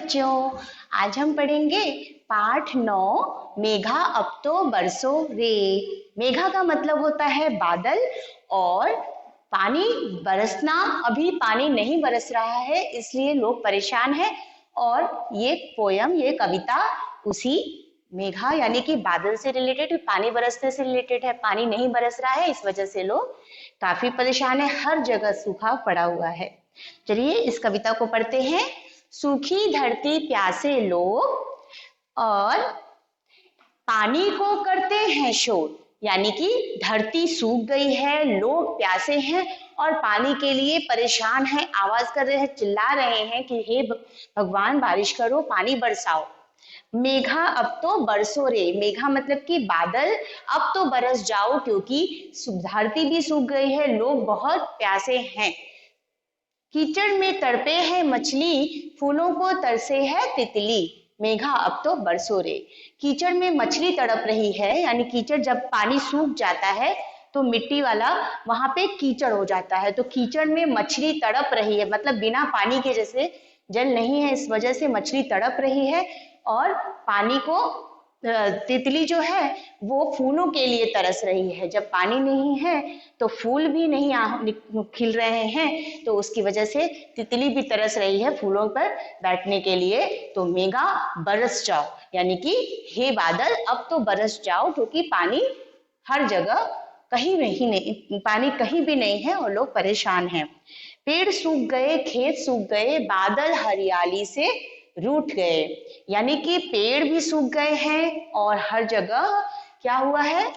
बच्चों, आज हम पढ़ेंगे पाठ 9 मेघा अब तो बरसो रे। मेघा का मतलब होता है बादल और पानी बरसना। अभी पानी नहीं बरस रहा है इसलिए लोग परेशान हैं और ये पोयम, ये कविता उसी मेघा यानी कि बादल से रिलेटेड, पानी बरसने से रिलेटेड है। पानी नहीं बरस रहा है, इस वजह से लोग काफी परेशान है, हर जगह सूखा पड़ा हुआ है। चलिए इस कविता को पढ़ते हैं। सूखी धरती प्यासे लोग और पानी को करते हैं शोर, यानी कि धरती सूख गई है, लोग प्यासे हैं और पानी के लिए परेशान हैं, आवाज कर रहे हैं, चिल्ला रहे हैं कि हे भगवान बारिश करो, पानी बरसाओ। मेघा अब तो बरसो रे। मेघा मतलब कि बादल, अब तो बरस जाओ क्योंकि धरती भी सूख गई है, लोग बहुत प्यासे हैं। कीचड़ में तड़पे है मछली, फूलों को तरसे है तितली। मेघा अब तो बरसो रे। कीचड़ में मछली तड़प रही है, यानी कीचड़ जब पानी सूख जाता है तो मिट्टी वाला वहां पे कीचड़ हो जाता है, तो कीचड़ में मछली तड़प रही है, मतलब बिना पानी के जैसे जल नहीं है, इस वजह से मछली तड़प रही है। और पानी को तितली जो है वो फूलों के लिए तरस रही है। जब पानी नहीं है तो फूल भी नहीं खिल रहे हैं, तो उसकी वजह से तितली भी तरस रही है फूलों पर बैठने के लिए। तो मेघा बरस जाओ, यानी कि हे बादल अब तो बरस जाओ क्योंकि पानी हर जगह कहीं नहीं, पानी कहीं भी नहीं है और लोग परेशान हैं। पेड़ सूख गए, खेत सूख गए, बादल हरियाली से रूठ गए, यानी कि पेड़ भी सूख गए हैं और हर जगह क्या हुआ है,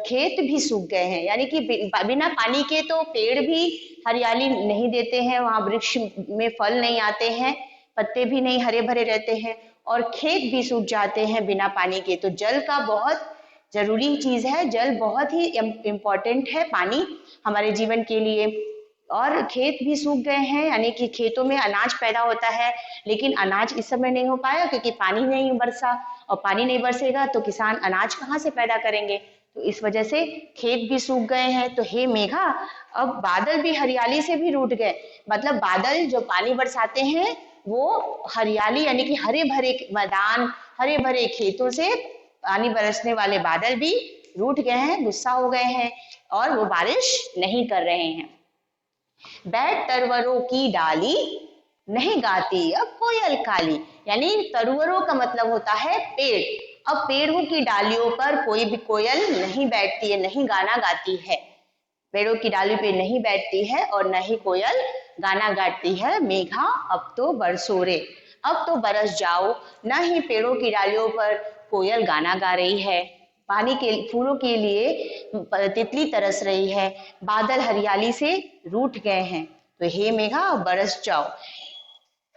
खेत भी सूख गए हैं, यानी कि बिना पानी के तो पेड़ भी हरियाली नहीं देते हैं, वहां वृक्ष में फल नहीं आते हैं, पत्ते भी नहीं हरे भरे रहते हैं और खेत भी सूख जाते हैं बिना पानी के। तो जल का बहुत जरूरी चीज है, जल बहुत ही इम्पोर्टेंट है, पानी हमारे जीवन के लिए। और खेत भी सूख गए हैं, यानी कि खेतों में अनाज पैदा होता है, लेकिन अनाज इस समय नहीं हो पाया क्योंकि पानी नहीं बरसा, और पानी नहीं बरसेगा तो किसान अनाज कहाँ से पैदा करेंगे, तो इस वजह से खेत भी सूख गए हैं। तो हे मेघा, अब बादल भी हरियाली से भी रूठ गए, मतलब बादल जो पानी बरसाते हैं वो हरियाली यानी कि हरे भरे मैदान, हरे भरे खेतों से पानी बरसने वाले बादल भी रूठ गए हैं, गुस्सा हो गए हैं और वो बारिश नहीं कर रहे हैं। बैठ तरवरों की डाली, नहीं गाती अब कोयल काली, यानी तरवरों का मतलब होता है पेड़। अब पेड़ों की डालियों पर कोई भी कोयल नहीं बैठती है, नहीं गाना गाती है, पेड़ों की डाली पे नहीं बैठती है और न ही कोयल गाना गाती है। मेघा अब तो बरसो रे, अब तो बरस जाओ। न ही पेड़ों की डालियों पर कोयल गाना गा रही है, पानी के फूलों के लिए तितली तरस रही है, बादल हरियाली से रूठ गए हैं। तो हे मेघा बरस जाओ।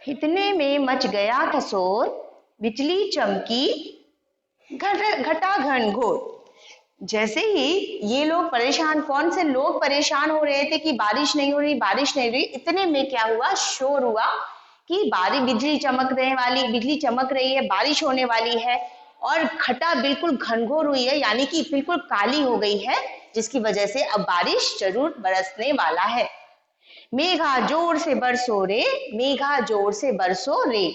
इतने में मच गया था शोर, बिजली चमकी घटा घनघोर। जैसे ही ये लोग परेशान, कौन से लोग परेशान हो रहे थे कि बारिश नहीं हो रही, बारिश नहीं हो रही, इतने में क्या हुआ, शोर हुआ कि बारिश, बिजली चमक रही है, बारिश होने वाली है और घटा बिल्कुल घनघोर हुई है, यानी कि बिल्कुल काली हो गई है, जिसकी वजह से अब बारिश जरूर बरसने वाला है। मेघा जोर से बरसो रे, मेघा जोर से बरसो रे।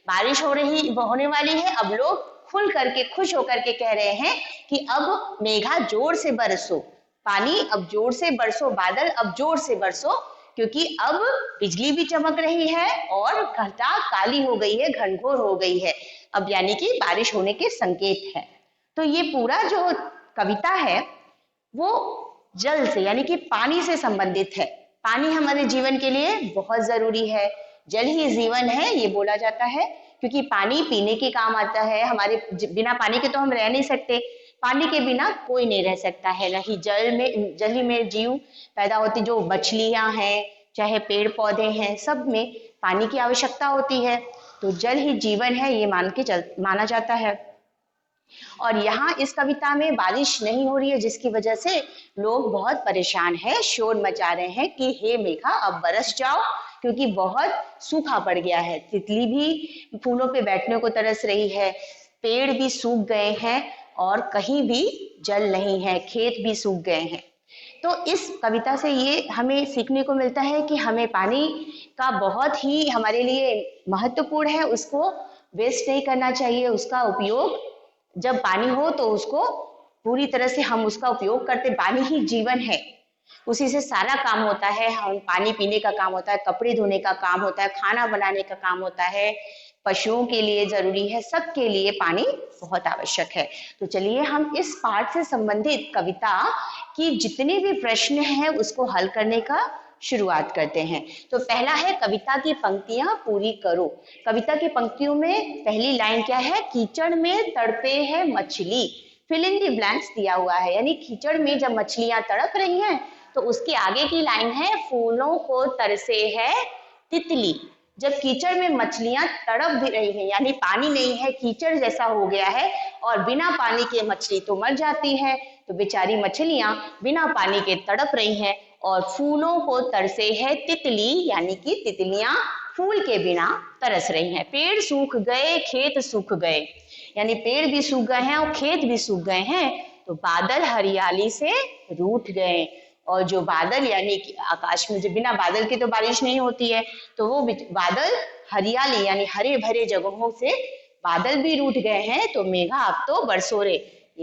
बारिश होने वाली है, अब लोग खुल करके, खुश होकर के कह रहे हैं कि अब मेघा जोर से बरसो, पानी अब जोर से बरसो, बादल अब जोर से बरसो, क्योंकि अब बिजली भी चमक रही है और घटा काली हो गई है, घनघोर हो गई है, अब यानी कि बारिश होने के संकेत है। तो ये पूरा जो कविता है वो जल से यानी कि पानी से संबंधित है। पानी हमारे जीवन के लिए बहुत जरूरी है, जल ही जीवन है ये बोला जाता है, क्योंकि पानी पीने के काम आता है। हमारे बिना पानी के तो हम रह नहीं सकते, पानी के बिना कोई नहीं रह सकता है। नहीं जल ही में जीव पैदा होती, जो मछलियां हैं चाहे पेड़ पौधे हैं, सब में पानी की आवश्यकता होती है। तो जल ही जीवन है ये माना जाता है। और यहाँ इस कविता में बारिश नहीं हो रही है, जिसकी वजह से लोग बहुत परेशान हैं, शोर मचा रहे हैं कि हे मेघा अब बरस जाओ, क्योंकि बहुत सूखा पड़ गया है। तितली भी फूलों पे बैठने को तरस रही है, पेड़ भी सूख गए हैं और कहीं भी जल नहीं है, खेत भी सूख गए हैं। तो इस कविता से ये हमें सीखने को मिलता है कि हमें पानी का बहुत ही हमारे लिए महत्वपूर्ण है, उसको वेस्ट नहीं करना चाहिए। उसका उपयोग जब पानी हो तो उसको पूरी तरह से हम उसका उपयोग करते, पानी ही जीवन है, उसी से सारा काम होता है। हम पानी पीने का काम होता है, कपड़े धोने का काम होता है, खाना बनाने का काम होता है, पशुओं के लिए जरूरी है, सबके लिए पानी बहुत आवश्यक है। तो चलिए हम इस पाठ से संबंधित कविता की जितने भी प्रश्न हैं उसको हल करने का शुरुआत करते हैं। तो पहला है कविता की पंक्तियां पूरी करो। कविता की पंक्तियों में पहली लाइन क्या है? कीचड़ में तड़पे है मछली, फिल इन द ब्लैंक्स दिया हुआ है, यानी कीचड़ में जब मछलियां तड़प रही हैं तो उसके आगे की लाइन है फूलों को तरसे है तितली। जब कीचड़ में मछलियां तड़प भी रही हैं, यानी पानी नहीं है, कीचड़ जैसा हो गया है और बिना पानी के मछली तो मर जाती है, तो बेचारी मछलियां बिना पानी के तड़प रही हैं। और फूलों को तरसे है तितली, यानी कि तितलियां फूल के बिना तरस रही हैं। पेड़ सूख गए खेत सूख गए, यानी पेड़ भी सूख गए हैं और खेत भी सूख गए हैं, तो बादल हरियाली से रूठ गए। और जो बादल यानी कि आकाश में जो बिना बादल के तो बारिश नहीं होती है, तो वो बादल हरियाली यानी हरे भरे जगहों से बादल भी रूठ गए हैं। तो मेघा अब तो बरसो रे,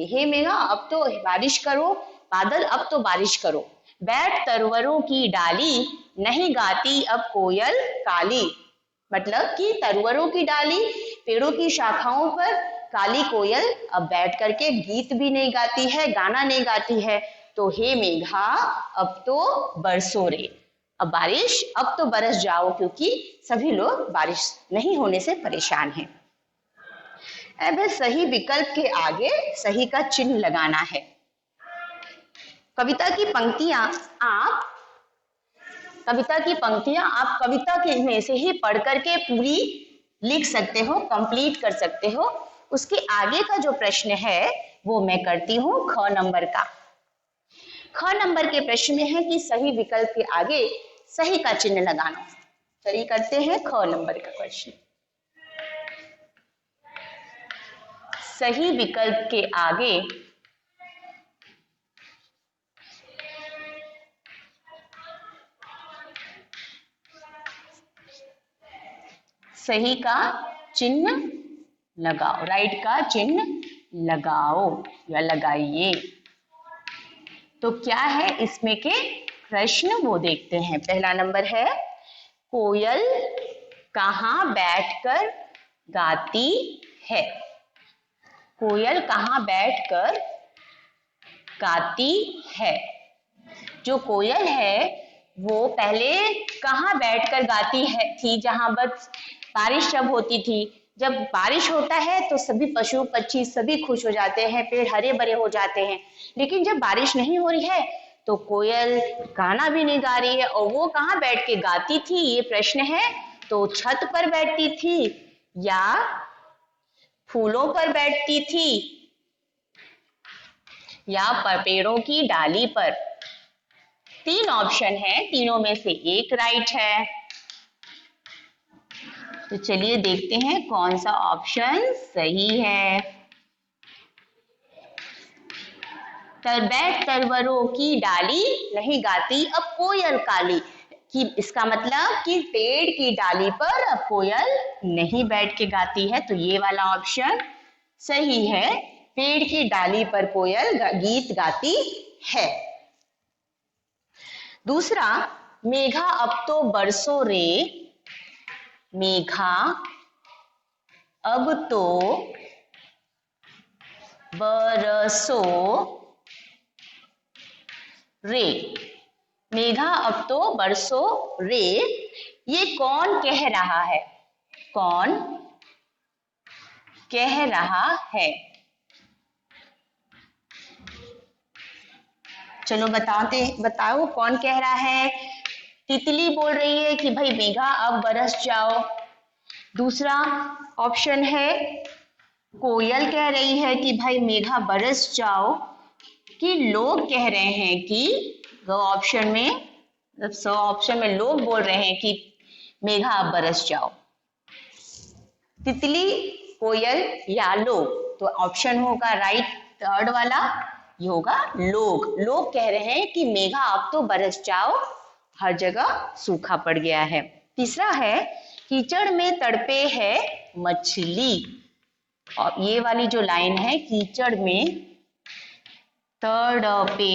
हे मेघा अब तो बारिश करो, बादल अब तो बारिश करो। बैठ तरवरों की डाली, नहीं गाती अब कोयल काली, मतलब कि तरवरों की डाली, पेड़ों की शाखाओं पर काली कोयल अब बैठ करके गीत भी नहीं गाती है, गाना नहीं गाती है। तो हे मेघा अब तो बरसो रे, अब बारिश अब तो बरस जाओ, क्योंकि सभी लोग बारिश नहीं होने से परेशान हैं। अब सही विकल्प के आगे सही का चिन्ह लगाना है। कविता की पंक्तियां आप कविता के में से ही पढ़ करके पूरी लिख सकते हो, कंप्लीट कर सकते हो। उसके आगे का जो प्रश्न है वो मैं करती हूँ ख नंबर का। ख नंबर के प्रश्न में है कि सही विकल्प के आगे सही का चिन्ह लगाना। चलिए करते हैं ख नंबर का प्रश्न। सही विकल्प के आगे सही का चिन्ह लगाओ, राइट का चिन्ह लगाओ या लगाइए। तो क्या है इसमें के प्रश्न वो देखते हैं। पहला नंबर है कोयल कहाँ बैठकर गाती है। कोयल कहाँ बैठकर गाती है। जो कोयल है वो पहले कहाँ बैठकर गाती है थी, जहां बस बारिश जब होती थी। जब बारिश होता है तो सभी पशु पक्षी सभी खुश हो जाते हैं, पेड़ हरे भरे हो जाते हैं। लेकिन जब बारिश नहीं हो रही है तो कोयल गाना भी नहीं गा रही है। और वो कहाँ बैठ के गाती थी ये प्रश्न है। तो छत पर बैठती थी या फूलों पर बैठती थी या पेड़ों की डाली पर। तीन ऑप्शन है, तीनों में से एक राइट है। तो चलिए देखते हैं कौन सा ऑप्शन सही है। बैठ तरवरों की डाली, नहीं गाती अब कोयल काली, कि इसका मतलब कि पेड़ की डाली पर अब कोयल नहीं बैठ के गाती है। तो ये वाला ऑप्शन सही है, पेड़ की डाली पर कोयल गीत गाती है। दूसरा, मेघा अब तो बरसो रे, मेघा अब तो बरसो रे, मेघा अब तो बरसो रे, ये कौन कह रहा है। कौन कह रहा है। चलो बताओ कौन कह रहा है। तितली बोल रही है कि भाई मेघा अब बरस जाओ। दूसरा ऑप्शन है कोयल कह रही है कि भाई मेघा बरस जाओ, कि लोग कह रहे हैं कि ऑप्शन में लोग बोल रहे हैं कि मेघा अब बरस जाओ। तितली, कोयल या लोग, तो ऑप्शन होगा राइट थर्ड वाला, ये होगा लोग। लोग कह रहे हैं कि मेघा अब तो बरस जाओ, हर जगह सूखा पड़ गया है। तीसरा है कीचड़ में तड़पे है मछली। और ये वाली जो लाइन है, कीचड़ में तड़पे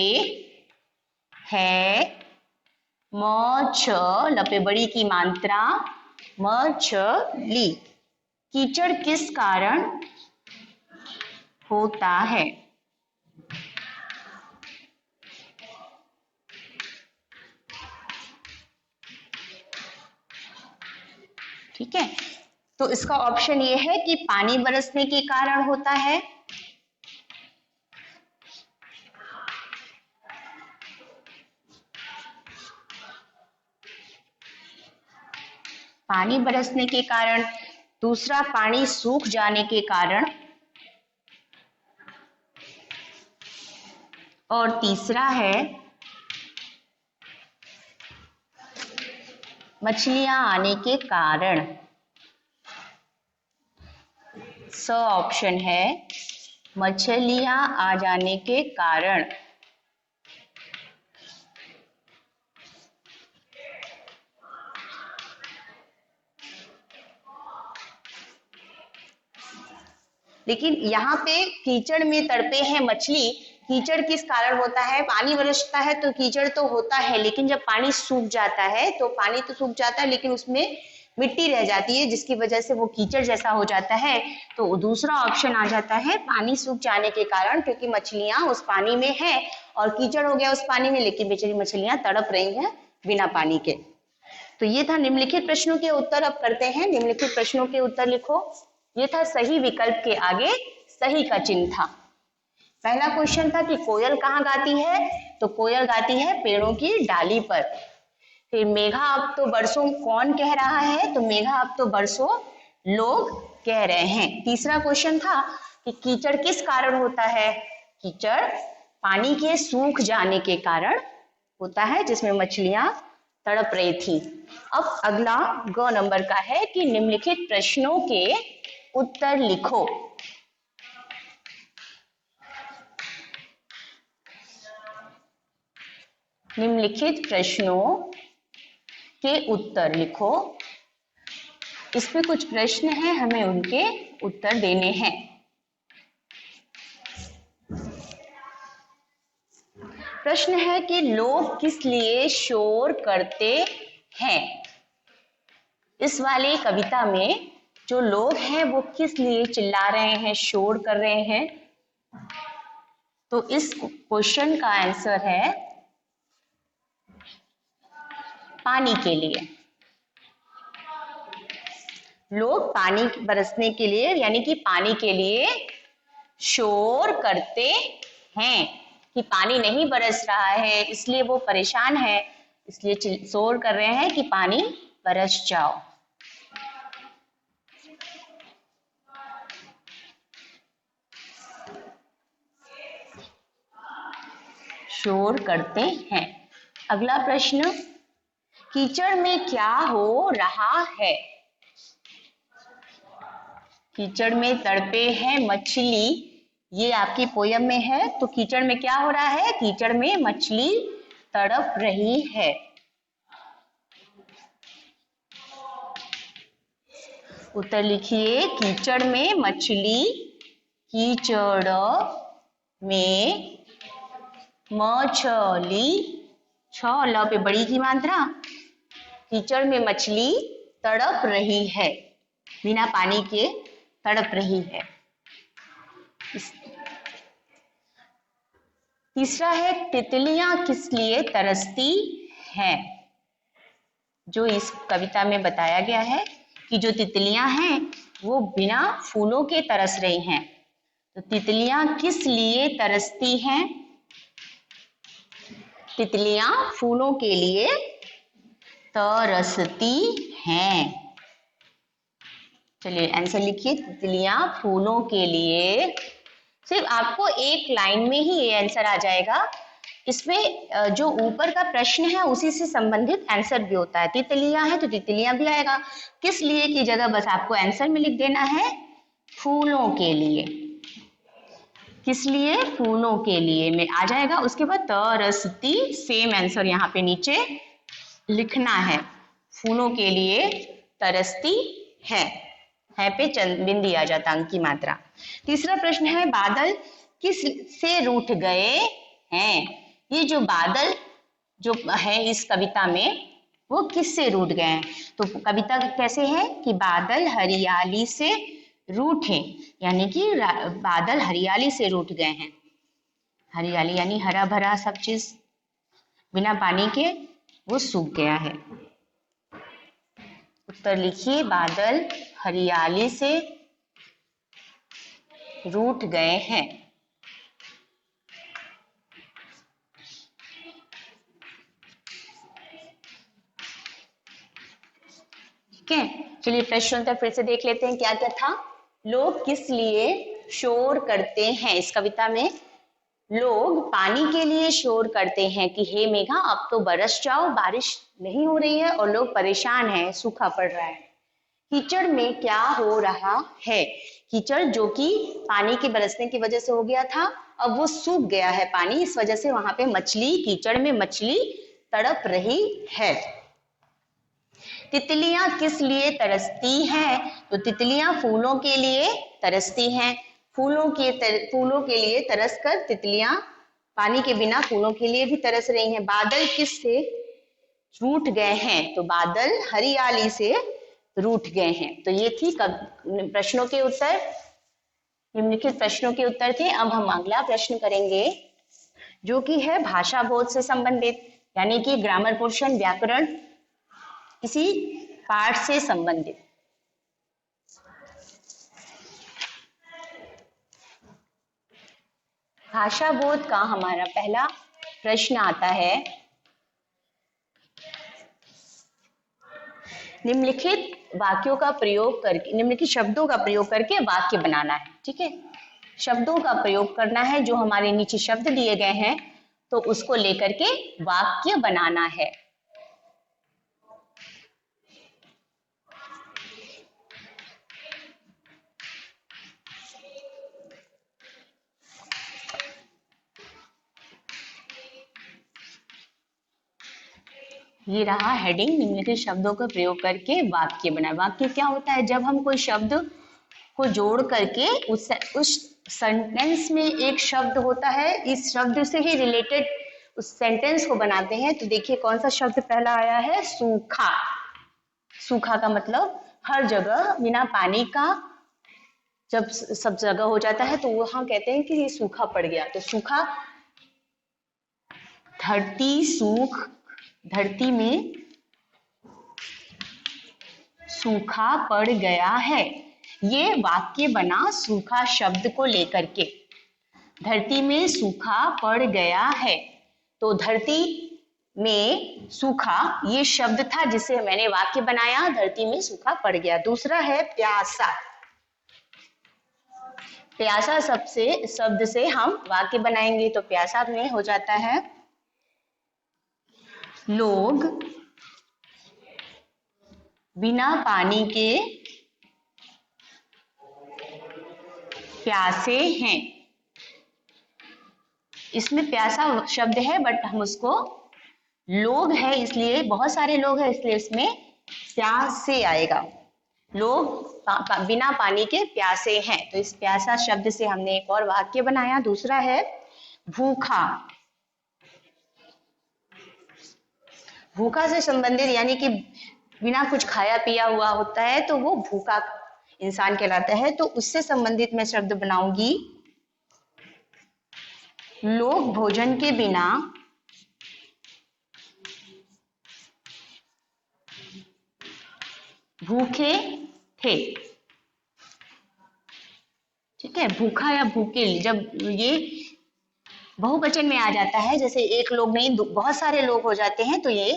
है मछ, लपे बड़ी की मात्रा मछली। कीचड़ किस कारण होता है? ठीक है, तो इसका ऑप्शन ये है कि पानी बरसने के कारण होता है, पानी बरसने के कारण, दूसरा पानी सूख जाने के कारण, और तीसरा है मछलियां आने के कारण। स ऑप्शन है मछलियां आ जाने के कारण। लेकिन यहाँ पे कीचड़ में तड़पे हैं मछली, कीचड़ किस कारण होता है? पानी बरसता है तो कीचड़ तो होता है, लेकिन जब पानी सूख जाता है तो पानी तो सूख जाता है लेकिन उसमें मिट्टी रह जाती है, जिसकी वजह से वो कीचड़ जैसा हो जाता है। तो दूसरा ऑप्शन आ जाता है पानी सूख जाने के कारण, क्योंकि मछलियां उस पानी में है और कीचड़ हो गया उस पानी में, लेकिन बेचारी मछलियां तड़प रही हैं बिना पानी के। तो ये था निम्नलिखित प्रश्नों के उत्तर। अब करते हैं निम्नलिखित प्रश्नों के उत्तर लिखो। ये था सही विकल्प के आगे सही का चिन्ह था। पहला क्वेश्चन था कि कोयल कहाँ गाती है? तो कोयल गाती है पेड़ों की डाली पर। फिर मेघा अब तो बरसों कौन कह रहा है? तो मेघा अब तो बरसों लोग कह रहे हैं। तीसरा क्वेश्चन था कि कीचड़ किस कारण होता है? कीचड़ पानी के सूख जाने के कारण होता है, जिसमें मछलियां तड़प रही थी। अब अगला ग नंबर का है कि निम्नलिखित प्रश्नों के उत्तर लिखो। निम्नलिखित प्रश्नों के उत्तर लिखो। इसमें कुछ प्रश्न हैं, हमें उनके उत्तर देने हैं। प्रश्न है कि लोग किस लिए शोर करते हैं? इस वाली कविता में जो लोग हैं वो किस लिए चिल्ला रहे हैं, शोर कर रहे हैं? तो इस क्वेश्चन का आंसर है पानी के लिए। लोग पानी बरसने के लिए यानी कि पानी के लिए शोर करते हैं कि पानी नहीं बरस रहा है, इसलिए वो परेशान है, इसलिए शोर कर रहे हैं कि पानी बरस जाओ। शोर करते हैं। अगला प्रश्न, कीचड़ में क्या हो रहा है? कीचड़ में तड़पे हैं मछली, ये आपकी पोयम में है। तो कीचड़ में क्या हो रहा है? कीचड़ में मछली तड़प रही है। उत्तर लिखिए, कीचड़ में मछली, कीचड़ में मछली, छ ल पे बड़ी की मात्रा, कीचड़ में मछली तड़प रही है, बिना पानी के तड़प रही है। तीसरा है तितलियां किस लिए तरसती हैं? जो इस कविता में बताया गया है कि जो तितलियां हैं वो बिना फूलों के तरस रही हैं। तो तितलियां किस लिए तरसती हैं? तितलियां फूलों के लिए तरसती हैं। चलिए आंसर लिखिए, तितलियां फूलों के लिए। सिर्फ आपको एक लाइन में ही ये आंसर आ जाएगा। इसमें जो ऊपर का प्रश्न है उसी से संबंधित आंसर भी होता है। तितलियां है तो तितलियां भी आएगा। किस लिए की जगह बस आपको आंसर में लिख देना है फूलों के लिए। किस लिए? फूलों के लिए में आ जाएगा। उसके बाद तरसती, सेम आंसर यहाँ पे नीचे लिखना है। फूलों के लिए तरसती है पे बिंदी आ जाता, अंक की मात्रा। तीसरा प्रश्न है बादल किस से रूठ गए हैं? ये जो बादल जो है इस कविता में वो किससे रूठ गए हैं? तो कविता कैसे है कि बादल हरियाली से रूठे, यानी कि बादल हरियाली से रूठ गए हैं। हरियाली यानी हरा भरा सब चीज बिना पानी के वो सूख गया है। उत्तर लिखिए, बादल हरियाली से रूठ गए हैं। ठीक है, चलिए प्रश्न उत्तर फिर से देख लेते हैं क्या क्या था। लोग किस लिए शोर करते हैं? इस कविता में लोग पानी के लिए शोर करते हैं कि हे मेघा अब तो बरस जाओ, बारिश नहीं हो रही है और लोग परेशान हैं, सूखा पड़ रहा है। कीचड़ में क्या हो रहा है? कीचड़ जो कि पानी के बरसने की वजह से हो गया था, अब वो सूख गया है पानी, इस वजह से वहां पे मछली, कीचड़ में मछली तड़प रही है। तितलियां किस लिए तरसती हैं? तो तितलियां फूलों के लिए तरसती हैं। फूलों के लिए तरस कर तितलियां पानी के बिना फूलों के लिए भी तरस रही हैं। बादल किस से रूठ गए हैं? तो बादल हरियाली से रूठ गए हैं। तो ये थी प्रश्नों के उत्तर, निम्नलिखित प्रश्नों के उत्तर थे। अब हम अगला प्रश्न करेंगे जो कि है भाषा बोध से संबंधित, यानी कि ग्रामर पोर्शन, व्याकरण, किसी पाठ से संबंधित। भाषा बोध का हमारा पहला प्रश्न आता है, निम्नलिखित वाक्यों का प्रयोग करके, निम्नलिखित शब्दों का प्रयोग करके वाक्य बनाना है। ठीक है, शब्दों का प्रयोग करना है, जो हमारे नीचे शब्द दिए गए हैं तो उसको लेकर के वाक्य बनाना है। ये रहा हेडिंग, निम्नलिखित शब्दों का प्रयोग करके वाक्य बनाए। वाक्य क्या होता है? जब हम कोई शब्द को जोड़ करके उस सेंटेंस में एक शब्द होता है, इस शब्द से ही रिलेटेड उस सेंटेंस को बनाते हैं। तो देखिए कौन सा शब्द पहला आया है? सूखा। सूखा का मतलब हर जगह बिना पानी का जब सब जगह हो जाता है तो वहां कहते हैं कि ये सूखा पड़ गया। तो सूखा, धरती में सूखा पड़ गया है। ये वाक्य बना सूखा शब्द को लेकर के। धरती में सूखा पड़ गया है, तो धरती में सूखा ये शब्द था जिसे मैंने वाक्य बनाया, धरती में सूखा पड़ गया। दूसरा है प्यासा। प्यासा शब्द से हम वाक्य बनाएंगे। तो प्यासा में हो जाता है, लोग बिना पानी के प्यासे हैं। इसमें प्यासा शब्द है बट हम उसको, लोग है इसलिए, बहुत सारे लोग हैं इसलिए इसमें प्यासे आएगा। लोग बिना पानी के प्यासे हैं। तो इस प्यासा शब्द से हमने एक और वाक्य बनाया। दूसरा है भूखा। भूखा से संबंधित, यानी कि बिना कुछ खाया पिया हुआ होता है तो वो भूखा इंसान कहलाता है। तो उससे संबंधित मैं शब्द बनाऊंगी, लोग भोजन के बिना भूखे थे। ठीक है, भूखा या भूखे जब ये बहुवचन में आ जाता है, जैसे एक लोग नहीं बहुत सारे लोग हो जाते हैं, तो ये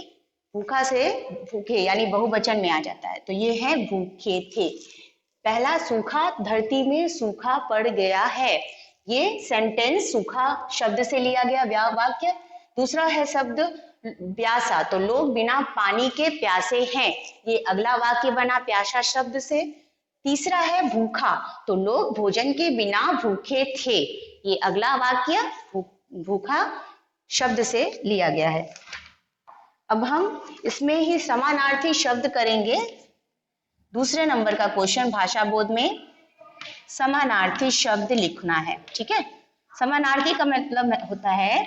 भूखा से भूखे यानी बहुवचन में आ जाता है। तो ये है भूखे थे। पहला सूखा, धरती में सूखा पड़ गया है, ये सेंटेंस सूखा शब्द से लिया गया वाक्य। दूसरा है शब्द प्यासा, तो लोग बिना पानी के प्यासे हैं, ये अगला वाक्य बना प्यासा शब्द से। तीसरा है भूखा, तो लोग भोजन के बिना भूखे थे, ये अगला वाक्य भूखा शब्द से लिया गया है। अब हम इसमें ही समानार्थी शब्द करेंगे। दूसरे नंबर का क्वेश्चन भाषा बोध में समानार्थी शब्द लिखना है, ठीक है। समानार्थी का मतलब होता है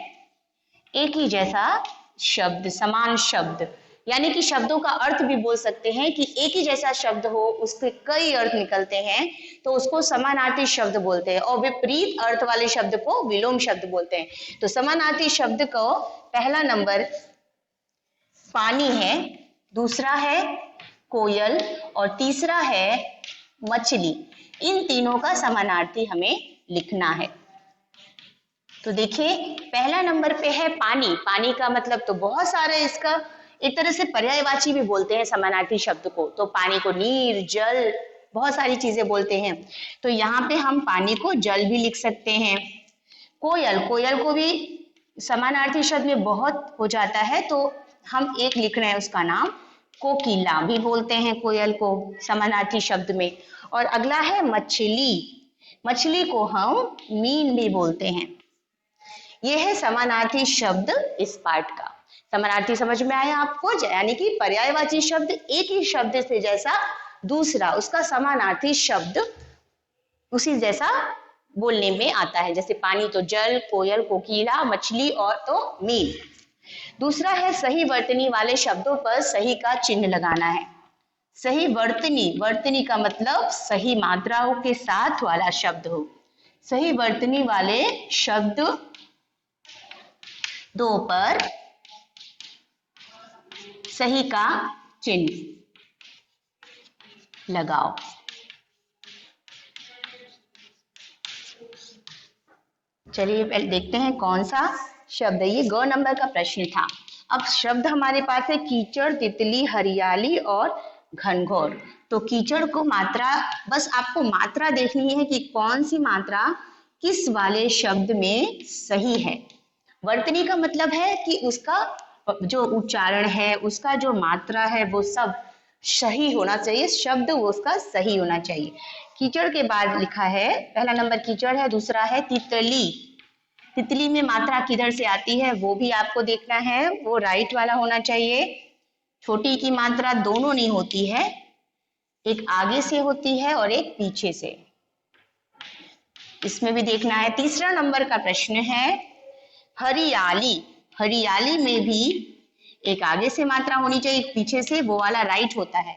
एक ही जैसा शब्द, समान शब्द, यानी कि शब्दों का अर्थ भी बोल सकते हैं कि एक ही जैसा शब्द हो उसके कई अर्थ निकलते हैं तो उसको समानार्थी शब्द बोलते हैं, और विपरीत अर्थ वाले शब्द को विलोम शब्द बोलते हैं। तो समानार्थी शब्द को पहला नंबर पानी है, दूसरा है कोयल और तीसरा है मछली। इन तीनों का समानार्थी हमें लिखना है। तो देखिए पहला नंबर पे है पानी। पानी का मतलब तो बहुत सारे, इसका एक तरह से पर्यायवाची भी बोलते हैं समानार्थी शब्द को। तो पानी को नीर, जल, बहुत सारी चीजें बोलते हैं। तो यहाँ पे हम पानी को जल भी लिख सकते हैं। कोयल, कोयल को भी समानार्थी शब्द में बहुत हो जाता है, तो हम एक लिख रहे हैं उसका नाम कोकिला भी बोलते हैं कोयल को समानार्थी शब्द में। और अगला है मछली। मछली को हम मीन भी बोलते हैं। यह है समानार्थी शब्द इस पाठ का। समानार्थी समझ में आया आपको? यानी कि पर्यायवाची शब्द एक ही शब्द से जैसा दूसरा उसका समानार्थी शब्द उसी जैसा बोलने में आता है। जैसे पानी तो जल, कोयल कोकिला, मछली और तो मीन। दूसरा है सही वर्तनी वाले शब्दों पर सही का चिन्ह लगाना है। सही वर्तनी, वर्तनी का मतलब सही मात्राओं के साथ वाला शब्द हो। सही वर्तनी वाले शब्द दो पर सही का चिन्ह लगाओ। चलिए पहले देखते हैं कौन सा शब्द है। ये ग नंबर का प्रश्न था। अब शब्द हमारे पास है कीचड़, तितली, हरियाली और घनघोर। तो कीचड़ को मात्रा, बस आपको मात्रा देखनी है कि कौन सी मात्रा किस वाले शब्द में सही है। वर्तनी का मतलब है कि उसका जो उच्चारण है, उसका जो मात्रा है वो सब सही होना चाहिए, शब्द वो उसका सही होना चाहिए। कीचड़ के बाद लिखा है, पहला नंबर कीचड़ है, दूसरा है तितली। तितली में मात्रा किधर से आती है वो भी आपको देखना है, वो राइट वाला होना चाहिए। छोटी की मात्रा दोनों नहीं होती है, एक आगे से होती है और एक पीछे से, इसमें भी देखना है। तीसरा नंबर का प्रश्न है हरियाली। हरियाली में भी एक आगे से मात्रा होनी चाहिए, एक पीछे से, वो वाला राइट होता है।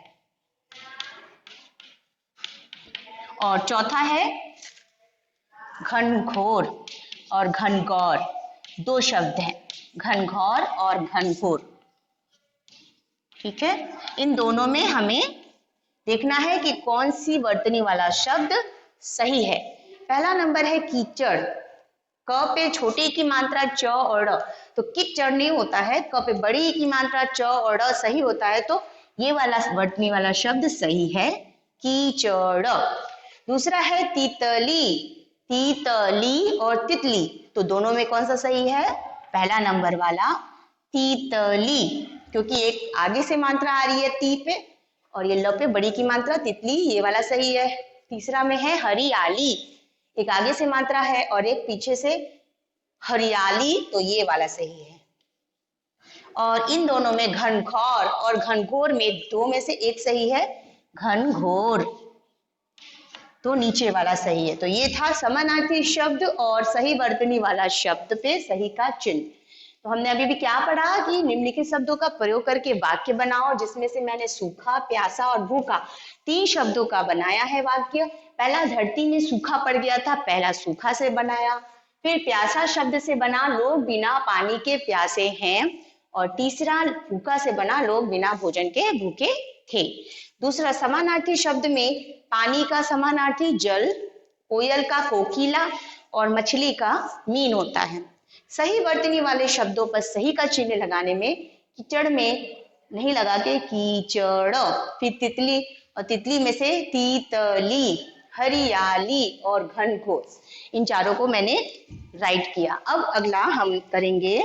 और चौथा है घनघोर और घनघोर, दो शब्द हैं, घनघोर और घनघोर। ठीक है, इन दोनों में हमें देखना है कि कौन सी वर्तनी वाला शब्द सही है। पहला नंबर है कीचड़। क पे छोटी की मात्रा च और ड़, तो कीचड़ नहीं होता है। क पे बड़ी की मात्रा च और ड़ सही होता है, तो ये वाला वर्तनी वाला शब्द सही है, कीचड़। दूसरा है तितली। तितली और तितली, तो दोनों में कौन सा सही है? पहला नंबर वाला तितली, क्योंकि एक आगे से मात्रा आ रही है ती पे और ये ल पे बड़ी की मात्रा तितली, ये वाला सही है। तीसरा में है हरियाली, एक आगे से मात्रा है और एक पीछे से हरियाली, तो ये वाला सही है। और इन दोनों में घनघोर और घनघोर में दो में से एक सही है, घनघोर, तो नीचे वाला सही है। तो ये था समानार्थी शब्द और सही वर्तनी वाला शब्द पे सही का चिन्ह। तो हमने अभी भी क्या पढ़ा कि निम्नलिखित शब्दों का प्रयोग करके वाक्य बनाओ, जिसमें से मैंने सूखा, प्यासा और भूखा 3 शब्दों का बनाया है वाक्य। पहला धरती में सूखा पड़ गया था, पहला सूखा से बनाया। फिर प्यासा शब्द से बना लोग बिना पानी के प्यासे हैं, और तीसरा भूखा से बना लोग बिना भोजन के भूखे थे। दूसरा समानार्थी शब्द में पानी का समानार्थी जल, कोयल का कोकिला और मछली का मीन होता है। सही वर्तनी वाले शब्दों पर सही का चिन्ह लगाने में कीचड़ में नहीं लगा के कीचड़, फिर तितली और तितली में से तितली, हरियाली और घनघोर, इन चारों को मैंने राइट किया। अब अगला हम करेंगे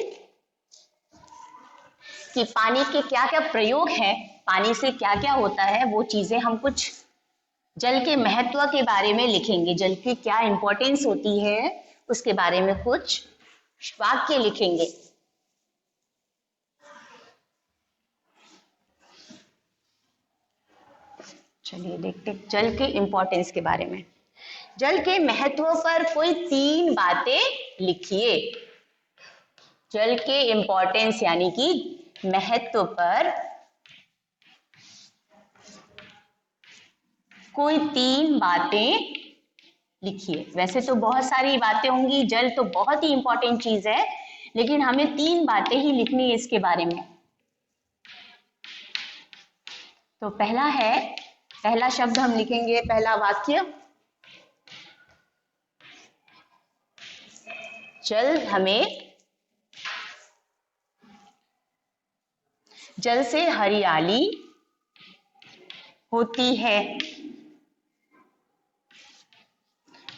कि पानी के क्या क्या प्रयोग है, पानी से क्या क्या होता है, वो चीजें हम कुछ जल के महत्व के बारे में लिखेंगे। जल की क्या इंपॉर्टेंस होती है उसके बारे में कुछ वाक्य लिखेंगे। चलिए देखते हैं जल के इम्पोर्टेंस के बारे में। जल के महत्व पर कोई 3 बातें लिखिए। जल के इम्पोर्टेंस यानी कि महत्व पर कोई 3 बातें लिखिए। वैसे तो बहुत सारी बातें होंगी, जल तो बहुत ही इंपॉर्टेंट चीज है, लेकिन हमें 3 बातें ही लिखनी है इसके बारे में। तो पहला शब्द हम लिखेंगे, पहला वाक्य, जल से हरियाली होती है।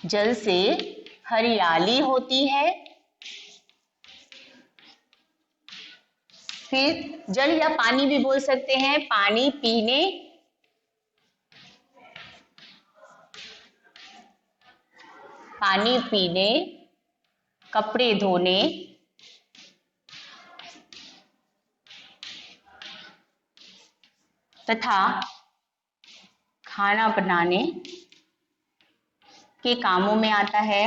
जल से हरियाली होती है। फिर जल या पानी भी बोल सकते हैं, पानी पीने, कपड़े धोने, तथा खाना बनाने के कामों में आता है।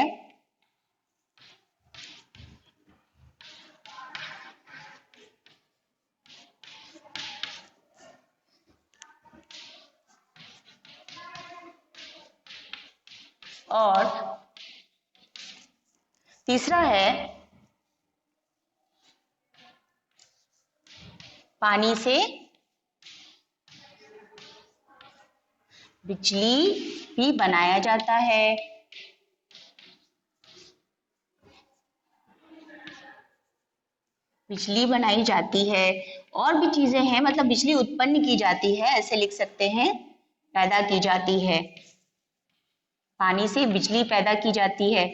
और तीसरा है, पानी से बिजली भी बनाया जाता है। बिजली बनाई जाती है, और भी चीजें हैं, मतलब बिजली उत्पन्न की जाती है, ऐसे लिख सकते हैं, पैदा की जाती है। पानी से बिजली पैदा की जाती है।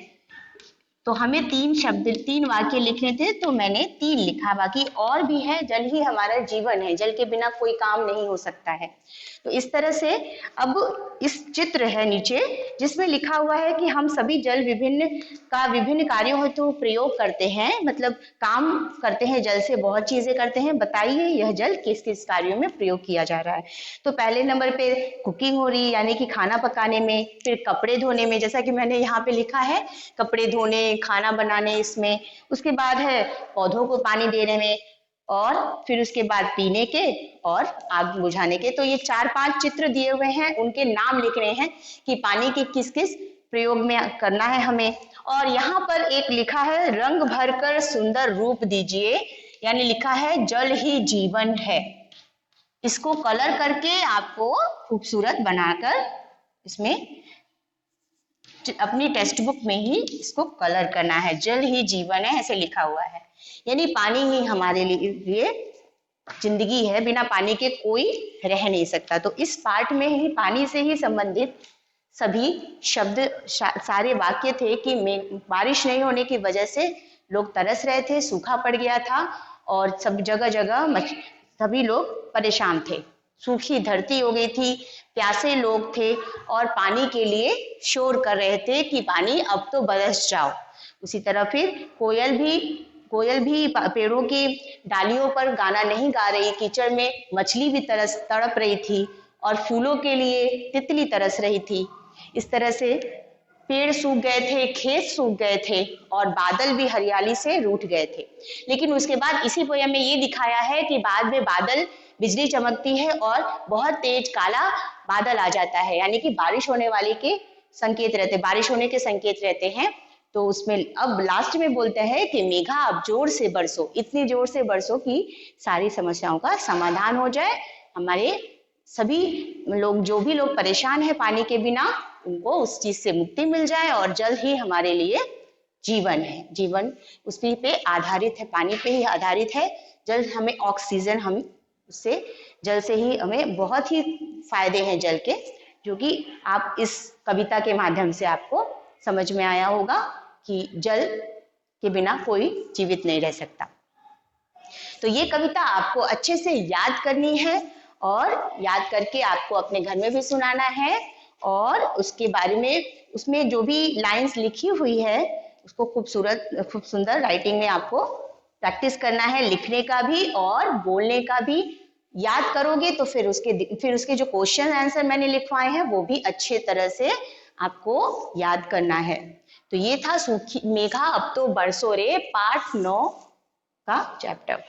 तो हमें 3 वाक्य लिखने थे, तो मैंने 3 लिखा, बाकी और भी है। जल ही हमारा जीवन है, जल के बिना कोई काम नहीं हो सकता है। तो इस तरह से अब इस चित्र है नीचे, जिसमें लिखा हुआ है कि हम सभी जल विभिन्न कार्यों हेतु प्रयोग करते हैं, मतलब काम करते हैं, जल से बहुत चीजें करते हैं। बताइए यह जल किस किस कार्यों में प्रयोग किया जा रहा है। तो पहले नंबर पे कुकिंग हो रही है, यानी कि खाना पकाने में। फिर कपड़े धोने में, जैसा कि मैंने यहाँ पे लिखा है, कपड़े धोने, खाना बनाने इसमें। उसके बाद है पौधों को पानी देने में, और फिर उसके बाद पीने के और आग बुझाने के। तो ये 4-5 चित्र दिए हुए हैं, उनके नाम लिख रहे हैं कि पानी के किस किस प्रयोग में करना है हमें। और यहाँ पर एक लिखा है, रंग भरकर सुंदर रूप दीजिए, यानी लिखा है जल ही जीवन है। इसको कलर करके आपको खूबसूरत बनाकर इसमें अपनी टेक्स्ट बुक में ही इसको कलर करना है। जल ही जीवन है, ऐसे लिखा हुआ है, यानी पानी ही हमारे लिए जिंदगी है, बिना पानी के कोई रह नहीं सकता। तो इस पार्ट में ही पानी से ही संबंधित सभी शब्द, सारे वाक्य थे कि बारिश नहीं होने की वजह से लोग तरस रहे थे, सूखा पड़ गया था, और सब जगह जगह सभी लोग परेशान थे, सूखी धरती हो गई थी, प्यासे लोग थे, और पानी के लिए शोर कर रहे थे कि पानी अब तो बरस जाओ। उसी तरह फिर कोयल भी पेड़ों की डालियों पर गाना नहीं गा रही, कीचड़ में मछली भी तड़प रही थी, और फूलों के लिए तितली तरस रही थी। इस तरह से पेड़ सूख गए थे, खेत सूख गए थे, और बादल भी हरियाली से रूठ गए थे। लेकिन उसके बाद इसी पोयम में ये दिखाया है कि बाद में बिजली चमकती है और बहुत तेज काला बादल आ जाता है, यानी कि बारिश होने वाले के संकेत रहते, बारिश होने के संकेत रहते हैं। तो उसमें अब लास्ट में बोलते हैं कि मेघा अब जोर से बरसो, इतनी जोर से बरसो कि सारी समस्याओं का समाधान हो जाए। हमारे सभी लोग, जो भी लोग परेशान है पानी के बिना, उनको उस चीज से मुक्ति मिल जाए, और जल ही हमारे लिए जीवन है। जीवन उसी पे आधारित है, पानी पे ही आधारित है। जल हमें ऑक्सीजन, हम उससे, जल से ही हमें बहुत ही फायदे हैं जल के, जो कि आप इस कविता के माध्यम से आपको समझ में आया होगा कि जल के बिना कोई जीवित नहीं रह सकता। तो ये कविता आपको अच्छे से याद करनी है, और याद करके आपको अपने घर में भी सुनाना है, और उसके बारे में, उसमें जो भी लाइंस लिखी हुई है उसको खूब सुंदर राइटिंग में आपको प्रैक्टिस करना है, लिखने का भी और बोलने का भी। याद करोगे तो फिर उसके जो क्वेश्चन आंसर मैंने लिखवाए हैं वो भी अच्छे तरह से आपको याद करना है। तो ये था सूखी मेघा अब तो बरसो रे पाठ 9 का चैप्टर।